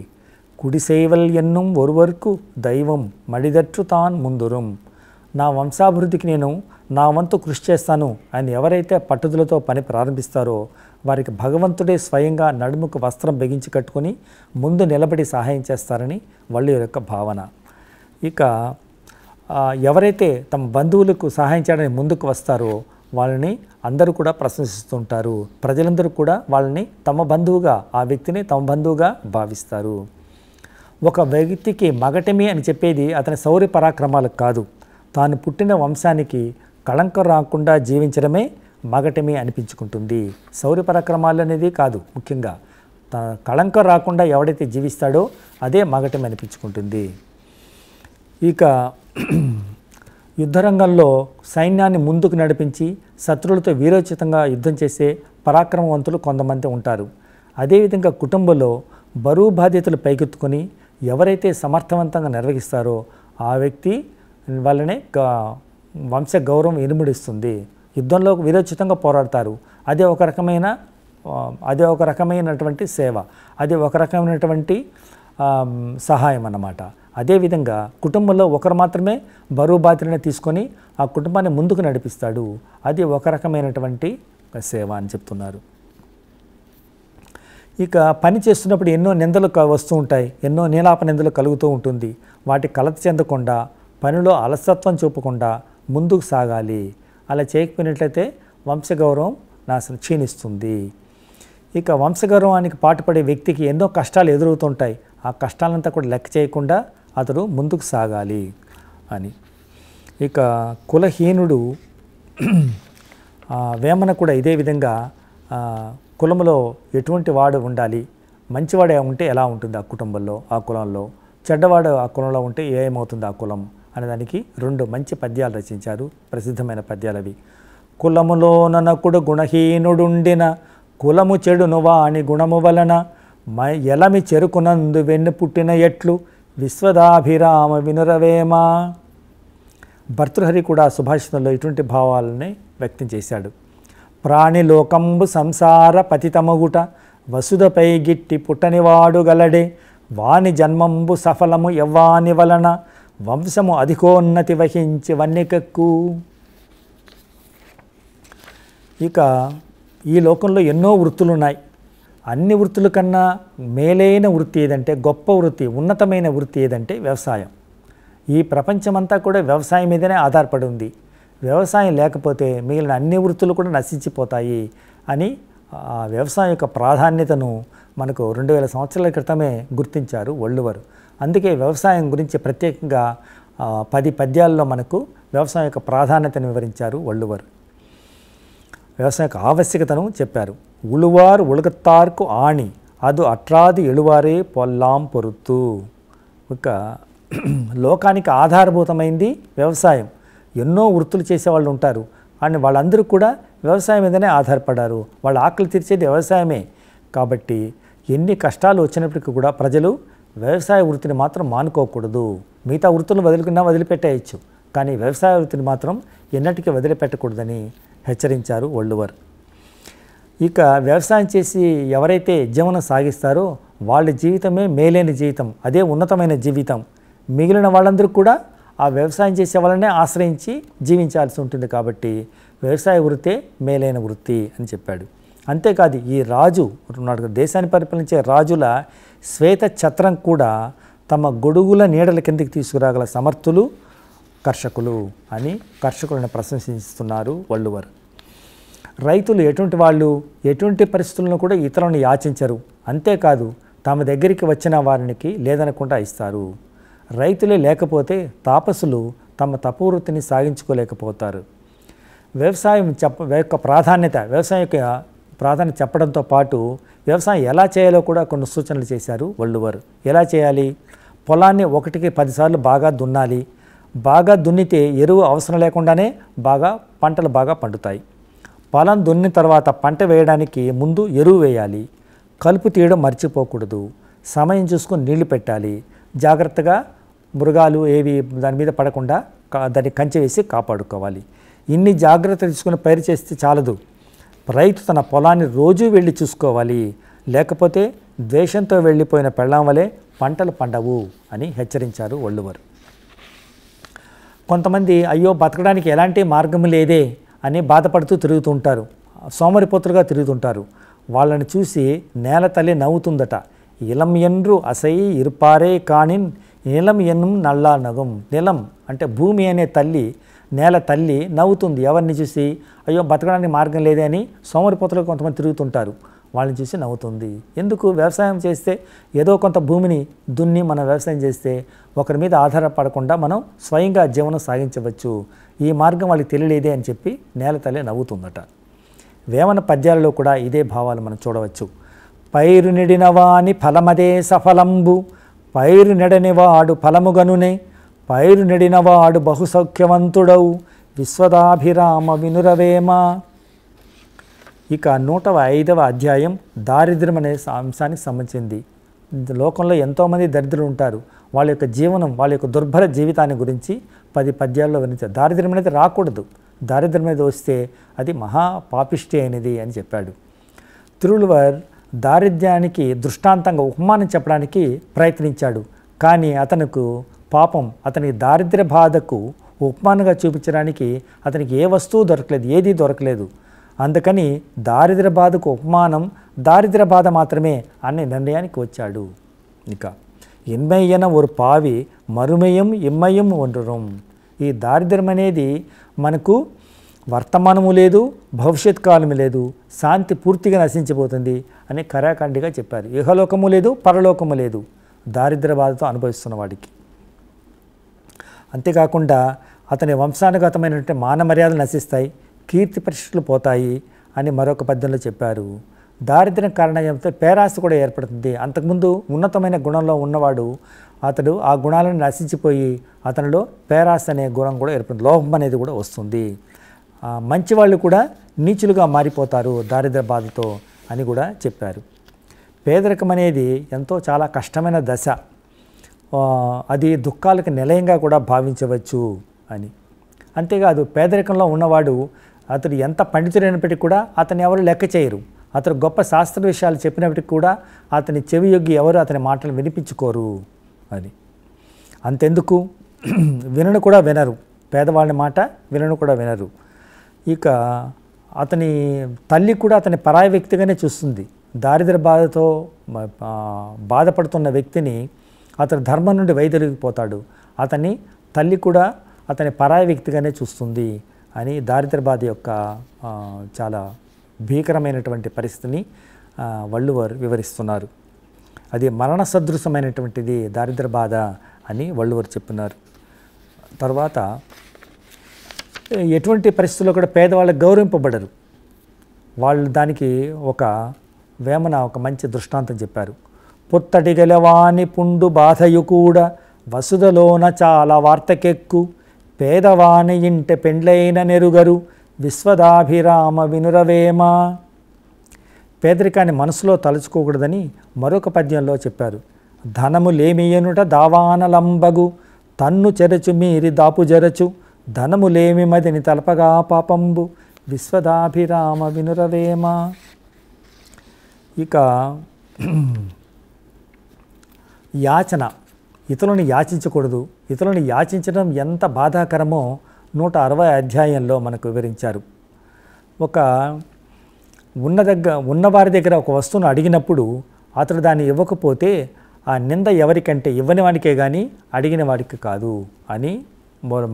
కుడి సేవల్ ఎన్నుం ఒరువరకు దైవం మడిదట్టు తాన్ ముందురం. నా వంశాభివృద్ధికి నేను నా వంతు కృషి చేస్తాను అని ఎవరైతే పట్టుదలతో పని ప్రారంభిస్తారో వారికి భగవంతుడే స్వయంగా నడుముకు వస్త్రం బిగించి కట్టుకొని ముందు నిలబడి సహాయం చేస్తారని వాళ్ళ యొక్క భావన. ఇక ఎవరైతే తమ బంధువులకు సహాయం చేయడానికి ముందుకు వస్తారో వాళ్ళని అందరూ కూడా ప్రశంసిస్తుంటారు. ప్రజలందరూ కూడా వాళ్ళని తమ బంధువుగా, ఆ వ్యక్తిని తమ బంధువుగా భావిస్తారు. ఒక వ్యక్తికి మగటమి అని చెప్పేది అతని శౌర్య పరాక్రమాలకు కాదు, తాను పుట్టిన వంశానికి కళంకం రాకుండా జీవించడమే మగటమి అనిపించుకుంటుంది. శౌర్య పరాక్రమాలు అనేది కాదు, ముఖ్యంగా కళంకం రాకుండా ఎవడైతే జీవిస్తాడో అదే మగటమి అనిపించుకుంటుంది. ఇక యుద్ధరంగంలో సైన్యాన్ని ముందుకు నడిపించి శత్రువులతో వీరోచితంగా యుద్ధం చేసే పరాక్రమవంతులు కొంతమంది ఉంటారు. అదేవిధంగా కుటుంబంలో బరువు బాధ్యతలు పైకెత్తుకొని ఎవరైతే సమర్థవంతంగా నిర్వహిస్తారో ఆ వ్యక్తి వల్లనే వంశ గౌరవం ఇనుముడిస్తుంది. యుద్ధంలో వీరోచితంగా పోరాడతారు, అదే ఒక రకమైనటువంటి సేవ, అదే ఒక రకమైనటువంటి సహాయం అన్నమాట. అదేవిధంగా కుటుంబంలో ఒకరు మాత్రమే బరువు బాధ్యతలను తీసుకొని ఆ కుటుంబాన్ని ముందుకు నడిపిస్తాడు, అది ఒక రకమైనటువంటి సేవ అని చెప్తున్నారు. ఇక పని చేస్తున్నప్పుడు ఎన్నో నిందలు వస్తూ ఉంటాయి, ఎన్నో నీలాప నిందలు కలుగుతూ ఉంటుంది. వాటి కలత చెందకుండా పనిలో అలసత్వం చూపకుండా ముందుకు సాగాలి. అలా చేయకపోయినట్లయితే వంశగౌరవం నాశనం క్షీణిస్తుంది. ఇక వంశగౌరవానికి పాటుపడే వ్యక్తికి ఎన్నో కష్టాలు ఎదురవుతుంటాయి, ఆ కష్టాలంతా కూడా లెక్క చేయకుండా అతడు ముందుకు సాగాలి అని. ఇక కులహీనుడు వేమన కూడా ఇదే విధంగా కులంలో ఎటువంటి వాడు ఉండాలి, మంచివాడే ఉంటే ఎలా ఉంటుంది ఆ కుటుంబంలో, ఆ కులంలో, చెడ్డవాడు ఆ కులంలో ఉంటే ఏమవుతుంది ఆ కులం అనేదానికి 2 మంచి పద్యాలు రచించారు, ప్రసిద్ధమైన పద్యాలు అవి. కులములో ననకుడు గుణహీనుడుండిన కులము చెడును వాని గుణము వలన ఎలమి చెరుకునందు వెన్ను పుట్టిన ఎట్లు విశ్వదాభిరామ వినురవేమ. భర్తృహరి కూడా సుభాషితంలో ఇటువంటి భావాలని వ్యక్తం చేశాడు. ప్రాణిలోకంబు సంసార పతితమగుట వసుధపై గిట్టి పుట్టనివాడు గలడే వాని జన్మంబు సఫలము ఎవ్వాని వలన వంశము అధికోన్నతి వహించి వన్నికెక్కు. ఇక ఈ లోకంలో ఎన్నో వృత్తులు ఉన్నాయి, అన్ని వృత్తుల కన్నా మేలైన వృత్తి ఏదంటే, గొప్ప వృత్తి, ఉన్నతమైన వృత్తి ఏదంటే వ్యవసాయం. ఈ ప్రపంచమంతా కూడా వ్యవసాయం మీదనే ఆధారపడి ఉంది. వ్యవసాయం లేకపోతే మిగిలిన అన్ని వృత్తులు కూడా నశించిపోతాయి అని ఆ వ్యవసాయం యొక్క ప్రాధాన్యతను మనకు 2000 సంవత్సరాల క్రితమే గుర్తించారు వల్లువరు. అందుకే వ్యవసాయం గురించి ప్రత్యేకంగా 10 పద్యాల్లో మనకు వ్యవసాయం యొక్క ప్రాధాన్యతను వివరించారు వల్లువరు. వ్యవసాయ యొక్క ఆవశ్యకతను చెప్పారు. ఉళువారు ఉలగత్తార్కు ఆణి అది అట్రాది ఎಳುవారే పొల్లాం పొరుత్తు. ఒక లోకానికి ఆధారభూతమైంది వ్యవసాయం. ఎన్నో వృత్తులు చేసేవాళ్ళు ఉంటారు, కానీ వాళ్ళందరూ కూడా వ్యవసాయం మీదనే ఆధారపడ్డారు. వాళ్ళ ఆకలి తీర్చేది వ్యవసాయమే. కాబట్టి ఎన్ని కష్టాలు వచ్చినప్పటికీ కూడా ప్రజలు వ్యవసాయ వృత్తిని మాత్రం మానుకోకూడదు. మిగతా వృత్తులను వదిలిపెట్టేయచ్చు, కానీ వ్యవసాయ వృత్తిని మాత్రం ఎన్నటికీ వదిలిపెట్టకూడదని హెచ్చరించారు వల్లువర్. ఇక వ్యవసాయం చేసి ఎవరైతే జీవనం సాగిస్తారో వాళ్ళ జీవితమే మేలైన జీవితం, అదే ఉన్నతమైన జీవితం. మిగిలిన వాళ్ళందరూ కూడా ఆ వ్యవసాయం చేసే వాళ్ళనే ఆశ్రయించి జీవించాల్సి ఉంటుంది. కాబట్టి వ్యవసాయ వృత్తే మేలైన వృత్తి అని చెప్పాడు. అంతేకాదు ఈ రాజు ఉన్నాడు, దేశాన్ని పరిపాలించే రాజుల శ్వేత ఛత్రం కూడా తమ గొడుగుల నీడల కిందకి తీసుకురాగల సమర్థులు కర్షకులు అని కర్షకులను ప్రశంసిస్తున్నారు వల్లువర్. రైతులు ఎటువంటి వాళ్ళు, ఎటువంటి పరిస్థితులను కూడా ఇతరులను యాచించరు. అంతేకాదు తమ దగ్గరికి వచ్చిన వారికి లేదనకుండా ఇస్తారు. రైతులే లేకపోతే తాపసులు తమ తపోవృత్తిని సాగించుకోలేకపోతారు. వ్యవసాయం వ్యవసాయం యొక్క ప్రాధాన్యత చెప్పడంతో పాటు వ్యవసాయం ఎలా చేయాలో కూడా కొన్ని సూచనలు చేశారు వల్లువర్. ఎలా చేయాలి? పొలాన్ని 1కి 10 సార్లు బాగా దున్నాలి. బాగా దున్నితే ఎరువు అవసరం లేకుండానే పంటలు బాగా పండుతాయి. పొలం దున్నిన తర్వాత పంట వేయడానికి ముందు ఎరువు వేయాలి. కలుపు తీయడం మర్చిపోకూడదు. సమయం చూసుకొని నీళ్లు పెట్టాలి. జాగ్రత్తగా మృగాలు ఏవి దాని మీద పడకుండా దాన్ని కంచె వేసి కాపాడుకోవాలి. ఇన్ని జాగ్రత్తలు తీసుకుని పైరు చేస్తే చాలదు. రైతు తన పొలాన్ని రోజూ వెళ్ళి చూసుకోవాలి. లేకపోతే ద్వేషంతో వెళ్ళిపోయిన పెళ్ళాం వలె పంటలు పండవు అని హెచ్చరించారు వల్లువర్. కొంతమంది అయ్యో బతకడానికి ఎలాంటి మార్గం లేదే అని బాధపడుతూ తిరుగుతుంటారు, సోమరిపోతులుగా తిరుగుతుంటారు. వాళ్ళని చూసి నేల తల్లి నవ్వుతుందట. ఇలం ఎన్రు అసై ఇరుపారే కానిన్ నిలం ఎన్నం నల్లా నగం. నిలం అంటే భూమి అనే తల్లి, నేల తల్లి నవ్వుతుంది ఎవరిని చూసి, అయ్యో బతకడానికి మార్గం లేదే అని సోమరిపోతులుగా కొంతమంది తిరుగుతుంటారు. వాళ్ళని చూసి నవ్వుతుంది. ఎందుకు? వ్యవసాయం చేస్తే ఏదో కొంత భూమిని దున్ని మనం వ్యవసాయం చేస్తే ఒకరి మీద ఆధారపడకుండా మనం స్వయంగా జీవనం సాగించవచ్చు. ఈ మార్గం వాళ్ళకి తెలియలేదే అని చెప్పి నేల తల్లి నవ్వుతుందట. వేమన పద్యాలలో కూడా ఇదే భావాలు మనం చూడవచ్చు. పైరు నెడినవాని ఫలమదే సఫలంబు, పైరు నెడనివాడు ఫలముగనునే, పైరు నెడినవాడు బహుసౌఖ్యవంతుడవు, విశ్వదాభిరామ వినురవేమ. ఇక 105వ అధ్యాయం దారిద్ర్యం అనే అంశానికి సంబంధించింది. లోకంలో ఎంతోమంది దరిద్రులు ఉంటారు. వాళ్ళ యొక్క జీవనం, వాళ్ళ యొక్క దుర్భర జీవితాన్ని గురించి 10 పద్యాల్లో వర్ణించారు. దారిద్ర్యం అనేది రాకూడదు. దారిద్ర్యం అనేది వస్తే అది మహా పాపిష్టి అయినది అని చెప్పాడు. తిరువళ్ళువర్ దారిద్ర్యానికి దృష్టాంతంగా ఉపమానం చెప్పడానికి ప్రయత్నించాడు. కానీ అతని దారిద్ర్య బాధకు ఉపమానంగా చూపించడానికి అతనికి ఏ వస్తువు దొరకలేదు, ఏదీ దొరకలేదు. అందుకని దారిద్ర్య బాధకు ఉపమానం దారిద్ర్య బాధ మాత్రమే అనే నిర్ణయానికి వచ్చాడు. ఇక ఇన్మయ్యన ఒక పావి మరుమయం ఇమ్మయం వండురం. ఈ దారిద్ర్యం అనేది మనకు వర్తమానము లేదు, భవిష్యత్ కాలము లేదు, శాంతి పూర్తిగా నశించిపోతుంది అని కరాఖండిగా చెప్పారు. ఇహలోకము లేదు, పరలోకము లేదు దారిద్ర్య బాధతో అనుభవిస్తున్న వాడికి. అంతేకాకుండా అతని వంశానుగతమైనటువంటి మాన మర్యాదలు నశిస్తాయి, కీర్తి ప్రతిష్టలు పోతాయి అని మరొక పద్యంలో చెప్పారు. దారిద్ర్యం కారణంతో పేరాశ కూడా ఏర్పడుతుంది. అంతకుముందు ఉన్నతమైన గుణంలో ఉన్నవాడు అతడు ఆ గుణాలను నశించిపోయి అతనిలో పేరాశ అనే గుణం కూడా ఏర్పడుతుంది, లోభం అనేది కూడా వస్తుంది. మంచివాళ్ళు కూడా నీచులుగా మారిపోతారు దారిద్ర్య బాధతో అని కూడా చెప్పారు. పేదరికం అనేది చాలా కష్టమైన దశ, అది దుఃఖాలకు నిలయంగా కూడా భావించవచ్చు అని. అంతేకాదు పేదరికంలో ఉన్నవాడు అతడు ఎంత పండితుడైనప్పటికీ కూడా అతను ఎవరు లెక్క చేయరు. అతను గొప్ప శాస్త్ర విషయాలు చెప్పినప్పటికీ కూడా అతని చెవి యొగ్గి ఎవరు అతని మాటలు వినిపించుకోరు అని. అంతెందుకు వినను కూడా వినరు, పేదవాళ్ళ మాట వినను కూడా వినరు. ఇక అతని తల్లి కూడా అతని పరాయి వ్యక్తిగానే చూస్తుంది. దారిద్ర్య బాధతో బాధపడుతున్న వ్యక్తిని అతని ధర్మం నుండి వైదొలిగిపోతాడు. అతని తల్లి కూడా అతని పరాయి వ్యక్తిగానే చూస్తుంది అని దారిద్ర్య బాధ యొక్క చాలా భీకరమైనటువంటి పరిస్థితిని వల్లువర్ వివరిస్తున్నారు. అది మరణ సదృశమైనటువంటిది దారిద్ర్య బాధ అని వల్లువర్ చెప్తున్నారు. తర్వాత ఎటువంటి పరిస్థితుల్లో కూడా పేదవాళ్ళకి గౌరవింపబడరు. వాళ్ళు దానికి వేమన ఒక మంచి దృష్టాంతం చెప్పారు. పొత్తడి గెలవాని పుండు బాధయు కూడా వసుదలోన చాలా వార్తకెక్కు, పేదవాని ఇంట పెండ్లైన నెరుగరు, విశ్వదాభిరామ వినురవేమ. పేదరికాన్ని మనసులో తలుచుకోకూడదని మరొక పద్యంలో చెప్పారు. ధనము లేమియనుట దావానలంబగు, తన్ను చెరచు మీరి దాపు జరచు, ధనములేమి మదిని తలపగా పాపంబు విశ్వదాభిరామ వినురవేమ. ఇక యాచన, ఇతరులను యాచించకూడదు. ఇతరులను యాచించడం ఎంత బాధాకరమో 160 అధ్యాయంలో మనకు వివరించారు. ఒక ఉన్నవారి దగ్గర ఒక వస్తువును అడిగినప్పుడు అతడు దాన్ని ఇవ్వకపోతే ఆ నింద ఎవరికంటే ఇవ్వని వాడికే కానీ అడిగిన వాడికి కాదు అని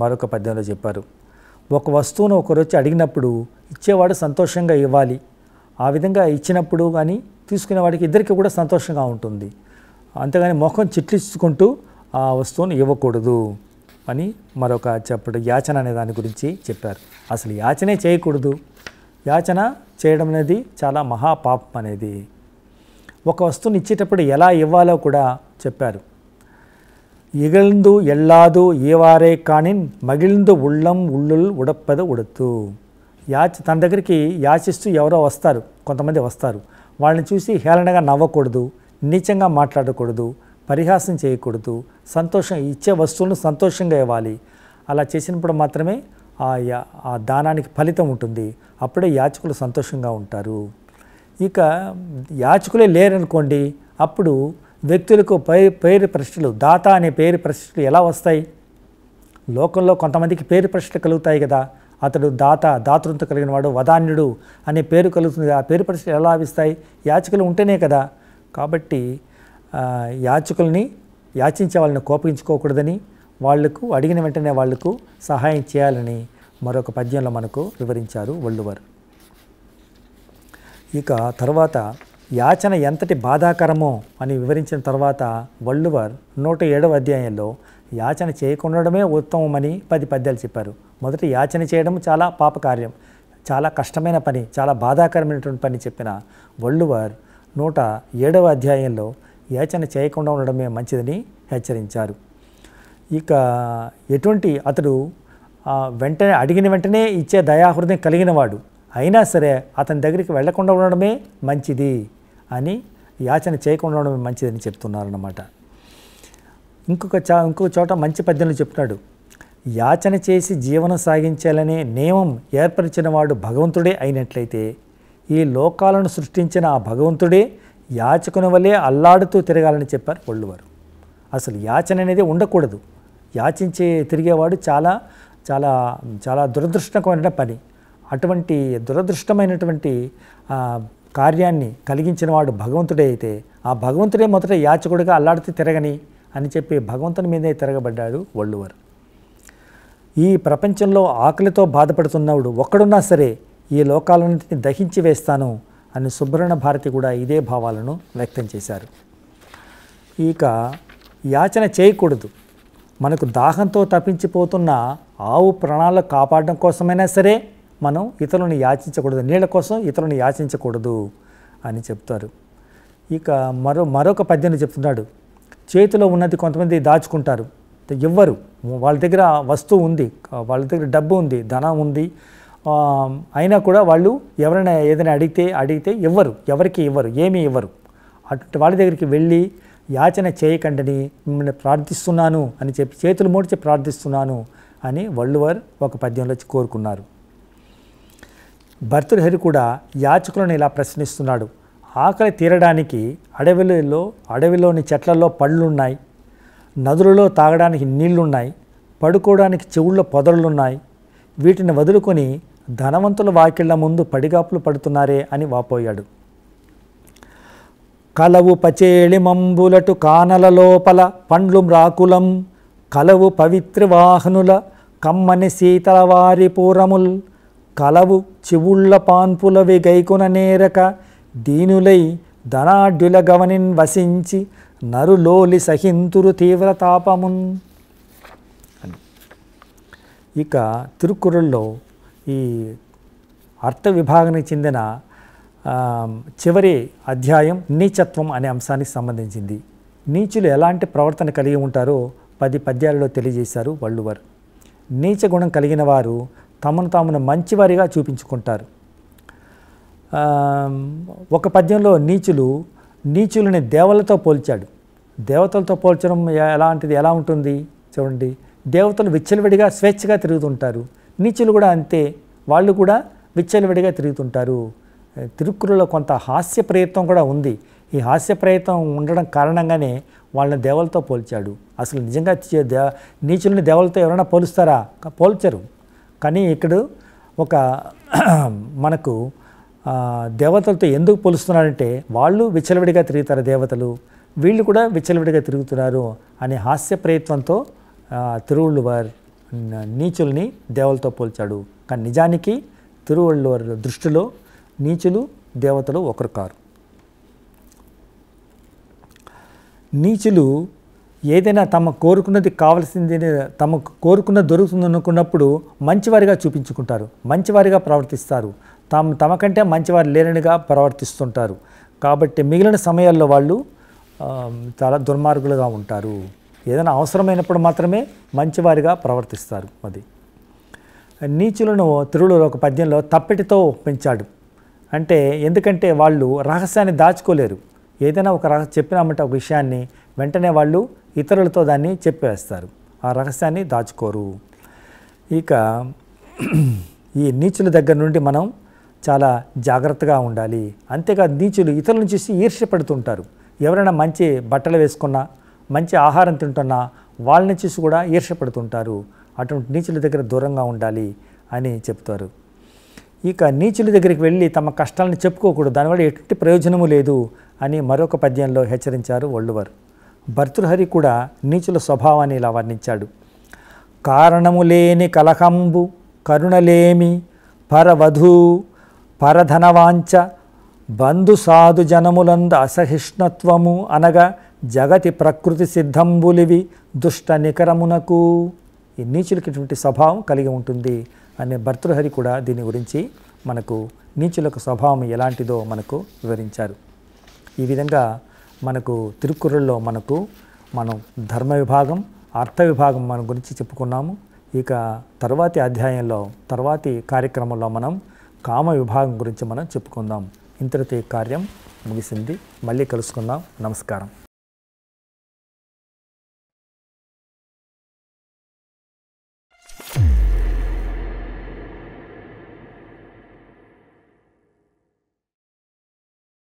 మరొక పద్యంలో చెప్పారు. ఒక వస్తువును ఒకరు వచ్చి అడిగినప్పుడు ఇచ్చేవాడు సంతోషంగా ఇవ్వాలి. ఆ విధంగా ఇచ్చినప్పుడు కానీ తీసుకునేవాడికి ఇద్దరికి కూడా సంతోషంగా ఉంటుంది. అంతేగాని మొహం చిట్లించుకుంటూ ఆ వస్తువును ఇవ్వకూడదు అని మరొక యాచన అనే దాని గురించి చెప్పారు. అసలు యాచనే చేయకూడదు. యాచన చేయడం అనేది చాలా మహాపాపం అనేది. ఒక వస్తువుని ఇచ్చేటప్పుడు ఎలా ఇవ్వాలో కూడా చెప్పారు. ఇగழ்ந்து ఎల్లాదు ఏవారే కానిన్ మగిழ்ந்து ఉళ్ళం ఉళ్ళుల్ ఉడప్పద ఉడత్తు. తన దగ్గరికి యాచిస్తూ ఎవరో వస్తారు, కొంతమంది వస్తారు. వాళ్ళని చూసి హేళనగా నవ్వకూడదు, నీచంగా మాట్లాడకూడదు, పరిహాసం చేయకూడదు. ఇచ్చే వస్తువులను సంతోషంగా ఇవ్వాలి. అలా చేసినప్పుడు మాత్రమే ఆ దానానికి ఫలితం ఉంటుంది. అప్పుడే యాచకులు సంతోషంగా ఉంటారు. ఇక యాచకులే లేరనుకోండి, అప్పుడు వ్యక్తులకు పేరు ప్రశ్నలు, దాత అనే పేరు ప్రశ్నలు ఎలా వస్తాయి? లోకంలో కొంతమందికి పేరు ప్రశ్నలు కలుగుతాయి కదా. అతడు దాతృత్వం కలిగిన వాడు, వదాన్యుడు అనే పేరు కలుగుతుంది. ఆ పేరు ప్రశ్నలు ఎలా లభిస్తాయి? యాచకులు ఉంటేనే కదా. కాబట్టి యాచకుల్ని యాచించే వాళ్ళని కోపించుకోకూడదని, వాళ్లకు అడిగిన వెంటనే వాళ్లకు సహాయం చేయాలని మరొక పద్యంలో మనకు వివరించారు వల్లువర్. ఇక తర్వాత యాచన ఎంతటి బాధాకరమో అని వివరించిన తర్వాత వల్లువర్ 107వ అధ్యాయంలో యాచన చేయకుండడమే ఉత్తమమని 10 పద్యాలు చెప్పారు. మొదటి యాచన చేయడం చాలా పాపకార్యం, చాలా కష్టమైన పని, చాలా బాధాకరమైనటువంటి పని చెప్పిన వల్లువర్ 107వ అధ్యాయంలో యాచన చేయకుండా ఉండడమే మంచిదని హెచ్చరించారు. ఇక అతడు వెంటనే అడిగిన వెంటనే ఇచ్చే దయాహృదయం కలిగిన వాడు అయినా సరే అతని దగ్గరికి వెళ్లకుండా ఉండడమే మంచిది అని, యాచన చేయకుండా ఉండడమే మంచిదని చెప్తున్నారన్నమాట. ఇంకొక చోట మంచి పద్యంలో చెప్తున్నాడు. యాచన చేసి జీవనం సాగించాలనే నియమం ఏర్పరిచిన వాడు భగవంతుడే అయినట్లయితే ఈ లోకాలను సృష్టించిన ఆ భగవంతుడే యాచకుని వలె అల్లాడుతూ తిరగాలని చెప్పారు వల్లువారు. అసలు యాచన అనేది ఉండకూడదు. యాచించే తిరిగేవాడు చాలా చాలా చాలా దురదృష్టకరమైన పని. అటువంటి దురదృష్టమైనటువంటి కార్యాన్ని కలిగించిన వాడు భగవంతుడే అయితే ఆ భగవంతుడే మొదట యాచకుడిగా అల్లాడుతూ తిరగని అని చెప్పి భగవంతుని మీదే తిరగబడ్డాడు వల్లువర్. ఈ ప్రపంచంలో ఆకలితో బాధపడుతున్నవాడు ఒక్కడున్నా సరే ఈ లోకాలన్నింటినీ దహించి వేస్తాను అని సుబ్రహ్మణ్య భారతి కూడా ఇదే భావాలను వ్యక్తం చేశారు. ఇక యాచన చేయకూడదు. మనకు దాహంతో తప్పించిపోతున్న ఆవు ప్రాణాలను కాపాడడం కోసమైనా సరే మనం ఇతరులను యాచించకూడదు, నీళ్ళ కోసం ఇతరులను యాచించకూడదు అని చెప్తారు. ఇక మరొక పద్యాన్ని చెప్తున్నాడు. చేతిలో ఉన్నది కొంతమంది దాచుకుంటారు, ఇవ్వరు. వాళ్ళ దగ్గర వస్తువు ఉంది, వాళ్ళ దగ్గర డబ్బు ఉంది, ధనం ఉంది, అయినా కూడా వాళ్ళు ఎవరైనా ఏదైనా అడిగితే ఇవ్వరు, ఎవరికి ఇవ్వరు, ఏమీ ఇవ్వరు. అటు వాళ్ళ దగ్గరికి వెళ్ళి యాచన చేయకండి, మిమ్మల్ని ప్రార్థిస్తున్నాను అని చెప్పి చేతులు మోడ్చి ప్రార్థిస్తున్నాను అని వల్లువర్ ఒక పద్యంలో కోరుకున్నారు. భర్తృహరి కూడా యాచకులను ఇలా ప్రశ్నిస్తున్నాడు. ఆకలి తీరడానికి అడవిలోని చెట్లలో పళ్ళున్నాయి, నదులలో తాగడానికి నీళ్లున్నాయి, పడుకోవడానికి చెవుల్లో పొదలున్నాయి, వీటిని వదులుకొని ధనవంతుల వాకిళ్ల ముందు పడిగాపులు పడుతున్నారే అని వాపోయాడు. కలవు పచేళి మంబులటు కానల లోపల పండ్లు మ్రాకులం, కలవు పవిత్ర వాహనుల కమ్మని శీతలవారి పూరముల్, కలవు చివుళ్ళ పాన్పులవి గైకొన నేరక దీనులై ధనాఢ్యుల గవనిన్ వసించి నరులోలి సహింతురు తీవ్రతాపమున్. ఇక తిరుక్కురల్లో ఈ అర్థ విభాగానికి చెందిన చివరి అధ్యాయం నీచత్వం అనే అంశానికి సంబంధించింది. నీచులు ఎలాంటి ప్రవర్తన కలిగి ఉంటారో 10 పద్యాలలో తెలియజేశారు వల్లువర్. నీచ గుణం కలిగిన వారు తమను మంచివారిగా చూపించుకుంటారు. ఒక పద్యంలో నీచులని దేవతలతో పోల్చాడు. దేవతలతో పోల్చడం ఎలా ఉంటుంది? చూడండి, దేవతలు విచ్చలవిడిగా స్వేచ్ఛగా తిరుగుతుంటారు. నీచులు కూడా అంతే, వాళ్ళు కూడా విచ్చలవిడిగా తిరుగుతుంటారు. తిరుక్కురల్లో కొంత హాస్య ప్రయత్నం కూడా ఉంది. ఈ హాస్య ప్రయత్నం ఉండడం కారణంగానే వాళ్ళని దేవలతో పోల్చాడు. అసలు నిజంగా నీచుల్ని దేవలతో ఎవరైనా పోలుస్తారా? పోల్చరు. కానీ ఇక్కడ ఒక మనకు దేవతలతో ఎందుకు పోలుస్తున్నారంటే వాళ్ళు విచ్చలవిడిగా తిరుగుతారు దేవతలు, వీళ్ళు కూడా విచ్చలవిడిగా తిరుగుతున్నారు అనే హాస్య ప్రయత్నంతో తిరువళ్ళువార్ నీచుల్ని దేవలతో పోల్చాడు. కానీ నిజానికి తిరువళ్ళువార్ దృష్టిలో నీచులు దేవతలు ఒకరు కారు. నీచులు ఏదైనా తమ కోరుకున్నది కావాల్సింది, తమకు కోరుకున్నది దొరుకుతుంది అనుకున్నప్పుడు మంచివారిగా చూపించుకుంటారు, మంచివారిగా ప్రవర్తిస్తారు. తమకంటే మంచివారు లేనిగా ప్రవర్తిస్తుంటారు. కాబట్టి మిగిలిన సమయాల్లో వాళ్ళు చాలా దుర్మార్గులుగా ఉంటారు. ఏదైనా అవసరమైనప్పుడు మాత్రమే మంచివారిగా ప్రవర్తిస్తారు. అది నీచులను తిరువులో ఒక పద్యంలో తప్పెటితో పెంచాడు. అంటే ఎందుకంటే వాళ్ళు రహస్యాన్ని దాచుకోలేరు. ఏదైనా ఒక చెప్పినామంటే ఒక విషయాన్ని వెంటనే వాళ్ళు ఇతరులతో దాన్ని చెప్పేస్తారు, ఆ రహస్యాన్ని దాచుకోరు. ఇక ఈ నీచుల దగ్గర నుండి మనం చాలా జాగ్రత్తగా ఉండాలి. అంతేకాదు నీచులు ఇతరులను చూసి ఈర్ష్యపడుతుంటారు. ఎవరైనా మంచి బట్టలు వేసుకున్నా, మంచి ఆహారం తింటున్నా వాళ్ళని చూసి కూడా ఈర్ష్యపడుతుంటారు. అటువంటి నీచుల దగ్గర దూరంగా ఉండాలి అని చెప్తారు. ఇక నీచుల దగ్గరికి వెళ్ళి తమ కష్టాలను చెప్పుకోకూడదు, దానివల్ల ఎటువంటి ప్రయోజనము లేదు అని మరొక పద్యంలో హెచ్చరించారు వళ్ళువర్. భర్తృహరి కూడా నీచుల స్వభావాన్ని ఇలా వర్ణించాడు. కారణము లేని కలహంబు కరుణలేమి పరవధూ పరధనవాంచ బంధు సాధు జనములందు అసహిష్ణుత్వము అనగా జగతి ప్రకృతి సిద్ధంబులివి దుష్ట నికరమునకు. ఈ నీచులకి ఇటువంటి స్వభావం కలిగి ఉంటుంది అనే భర్తృహరి కూడా దీని గురించి మనకు నీచులకు స్వభావం ఎలాంటిదో మనకు వివరించారు. ఈ విధంగా మనకు తిరుక్కురల్లో మనం ధర్మ విభాగం, అర్థ విభాగం మన గురించి చెప్పుకున్నాము. ఇక తర్వాతి అధ్యాయంలో, తర్వాతి కార్యక్రమంలో మనం కామ విభాగం గురించి మనం చెప్పుకుందాం. ఇంతటితో ఈ కార్యం ముగిసింది. మళ్ళీ కలుసుకుందాం. నమస్కారం.